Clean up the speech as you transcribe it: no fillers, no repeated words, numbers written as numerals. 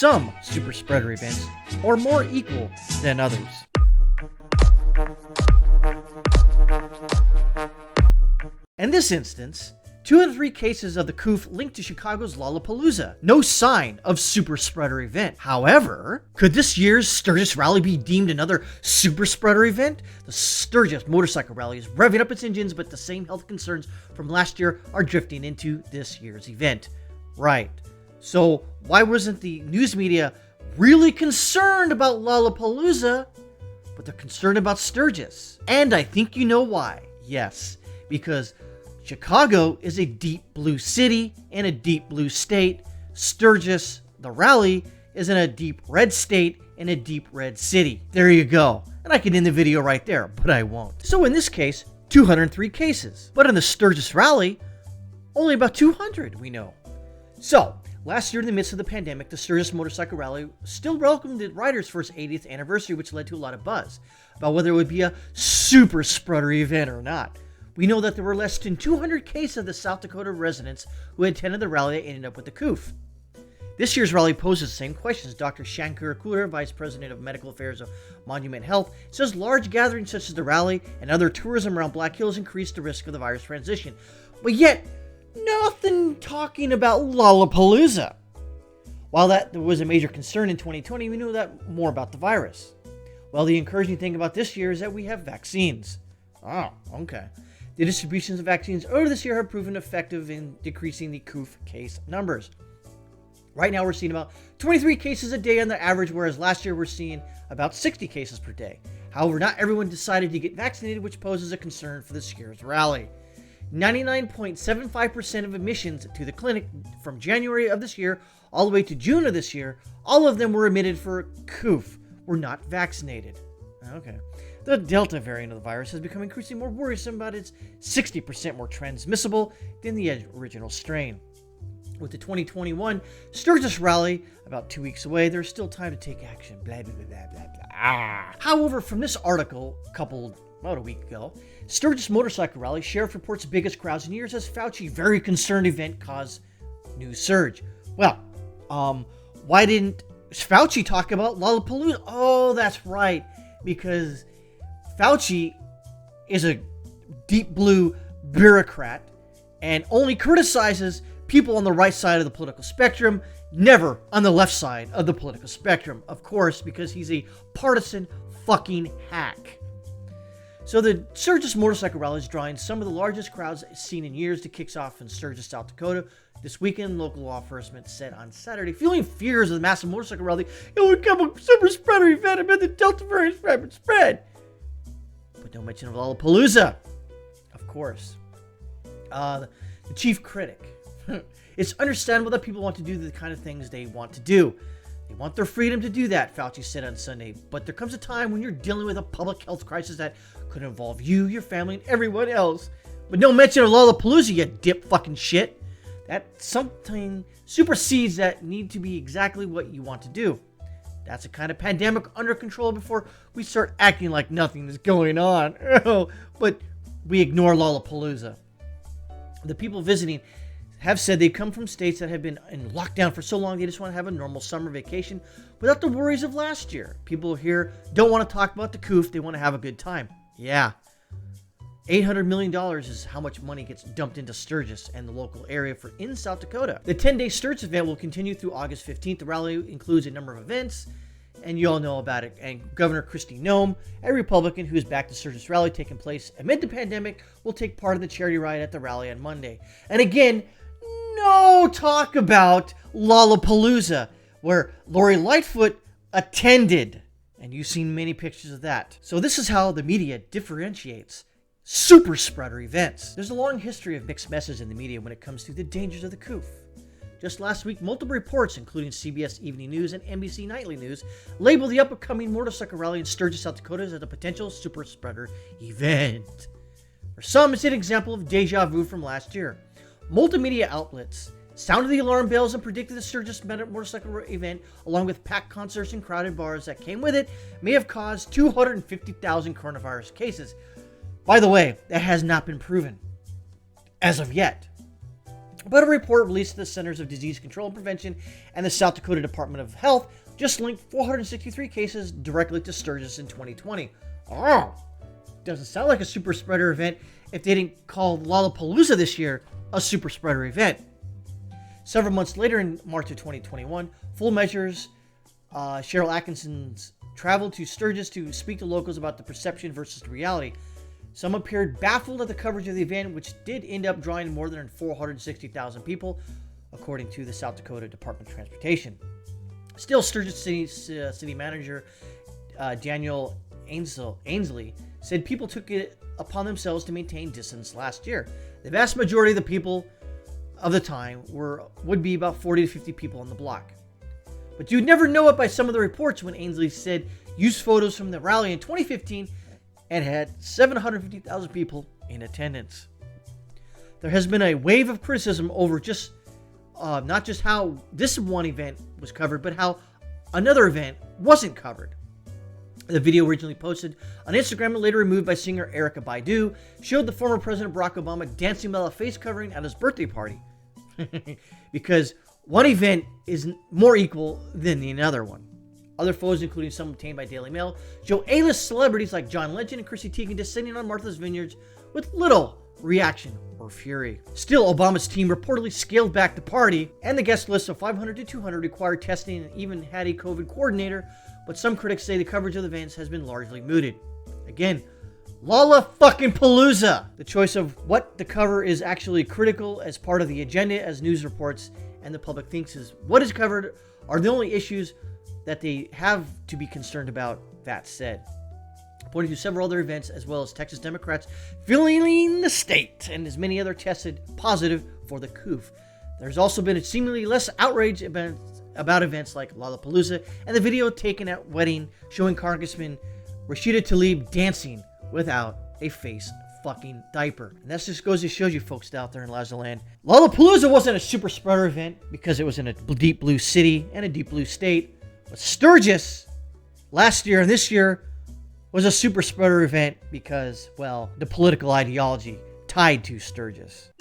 Some super spreader events are more equal than others. In this instance, 203 cases of the COOF linked to Chicago's Lollapalooza. No sign of super spreader event. However, could this year's Sturgis Rally be deemed another super spreader event? The Sturgis Motorcycle Rally is revving up its engines, but the same health concerns from last year are drifting into this year's event. Right. So why wasn't the news media really concerned about Lollapalooza, but they're concerned about Sturgis? And I think you know why. Yes, because Chicago is a deep blue city and a deep blue state. Sturgis, the rally, is in a deep red state and a deep red city. There you go. And I can end the video right there, but I won't. So in this case, 203 cases. But in the Sturgis Rally, only about 200 we know. So, last year in the midst of the pandemic, the Sturgis Motorcycle Rally still welcomed riders for its 80th anniversary, which led to a lot of buzz about whether it would be a super spreader event or not. We know that there were less than 200 cases of the South Dakota residents who attended the rally that ended up with the COOF. This year's rally poses the same questions. Dr. Shankar Kuder, Vice President of Medical Affairs of Monument Health, says large gatherings such as the rally and other tourism around Black Hills increase the risk of the virus transition. But yet, nothing talking about Lollapalooza. While that was a major concern in 2020, we knew that more about the virus. Well, the encouraging thing about this year is that we have vaccines. Oh, okay. The distributions of vaccines earlier this year have proven effective in decreasing the COOF case numbers. Right now we're seeing about 23 cases a day on the average, whereas last year we're seeing about 60 cases per day. However, not everyone decided to get vaccinated, which poses a concern for this year's rally. 99.75% of admissions to the clinic from January of this year all the way to June of this year, all of them were admitted for COOF, were not vaccinated. Okay. The Delta variant of the virus has become increasingly more worrisome, but it's 60% more transmissible than the original strain. With the 2021 Sturgis Rally about 2 weeks away, there's still time to take action. Blah, blah, blah, blah, blah, blah. However, from this article, about a week ago, Sturgis Motorcycle Rally, sheriff reports biggest crowds in years as Fauci very concerned event caused news surge. Well, why didn't Fauci talk about Lollapalooza? Oh, that's right, because Fauci is a deep blue bureaucrat and only criticizes people on the right side of the political spectrum, never on the left side of the political spectrum. Of course, because he's a partisan fucking hack. So the Sturgis Motorcycle Rally is drawing some of the largest crowds seen in years. It kicks off in Sturgis, South Dakota. This weekend, local law enforcement said on Saturday, feeling fears of the massive motorcycle rally, it would become a super spreader event amid the Delta variant rapid spread. But no mention of Lollapalooza, of course. The chief critic. It's understandable that people want to do the kind of things they want to do. They want their freedom to do that, Fauci said on Sunday. But there comes a time when you're dealing with a public health crisis that could involve you, your family, and everyone else. But no mention of Lollapalooza, you dip fucking shit. That something supersedes that need to be exactly what you want to do. That's a kind of pandemic under control before we start acting like nothing is going on. But we ignore Lollapalooza. The people visiting have said they come from states that have been in lockdown for so long they just want to have a normal summer vacation without the worries of last year. People here don't want to talk about the COOF, they want to have a good time. Yeah. $800 million is how much money gets dumped into Sturgis and the local area for in South Dakota. The 10-day Sturgis event will continue through August 15th. The rally includes a number of events, and you all know about it. And Governor Kristi Noem, a Republican who is back to Sturgis Rally taking place amid the pandemic, will take part in the charity ride at the rally on Monday. And again, no talk about Lollapalooza, where Lori Lightfoot attended. And you've seen many pictures of that. So this is how the media differentiates super spreader events. There's a long history of mixed messages in the media when it comes to the dangers of the COOF. Just last week, multiple reports, including CBS Evening News and NBC Nightly News, labeled the upcoming motorcycle rally in Sturgis, South Dakota as a potential super spreader event. For some, it's an example of deja vu from last year. Multimedia outlets sounded the alarm bells and predicted the Sturgis motorcycle event, along with packed concerts and crowded bars that came with it, may have caused 250,000 coronavirus cases. By the way, that has not been proven as of yet. But a report released to the Centers of Disease Control and Prevention and the South Dakota Department of Health just linked 463 cases directly to Sturgis in 2020. Oh, doesn't sound like a super spreader event if they didn't call Lollapalooza this year a super spreader event. Several months later, in March of 2021, Full Measure's Cheryl Atkinson's traveled to Sturgis to speak to locals about the perception versus the reality. Some appeared baffled at the coverage of the event, which did end up drawing more than 460,000 people, according to the South Dakota Department of Transportation. Still, Sturgis City Manager Daniel Ainsley said people took it upon themselves to maintain distance last year. The vast majority of the people of the time would be about 40 to 50 people on the block. But you'd never know it by some of the reports when Ainsley said use photos from the rally in 2015 and had 750,000 people in attendance. There has been a wave of criticism over not just how this one event was covered, but how another event wasn't covered. The video, originally posted on Instagram and later removed by singer Erykah Badu, showed the former President Barack Obama dancing without a face covering at his birthday party. Because one event is more equal than the other one. Other photos, including some obtained by Daily Mail, show A-list celebrities like John Legend and Chrissy Teigen descending on Martha's Vineyards with little reaction or fury. Still, Obama's team reportedly scaled back the party, and the guest list of 500 to 200 required testing and even had a COVID coordinator, but some critics say the coverage of the events has been largely mooted. Again, Lollapalooza! The choice of what to cover is actually critical as part of the agenda, as news reports and the public thinks is what is covered are the only issues that they have to be concerned about. That said, pointing to several other events as well as Texas Democrats filling the state and as many other tested positive for the COOF. There's also been a seemingly less outrage about events like Lollapalooza and the video taken at wedding showing Congressman Rashida Tlaib dancing without a face fucking diaper. And that just goes to show you folks out there in Lazaland. Lollapalooza wasn't a super spreader event because it was in a deep blue city and a deep blue state. But Sturgis last year and this year was a super spreader event because, well, the political ideology tied to Sturgis.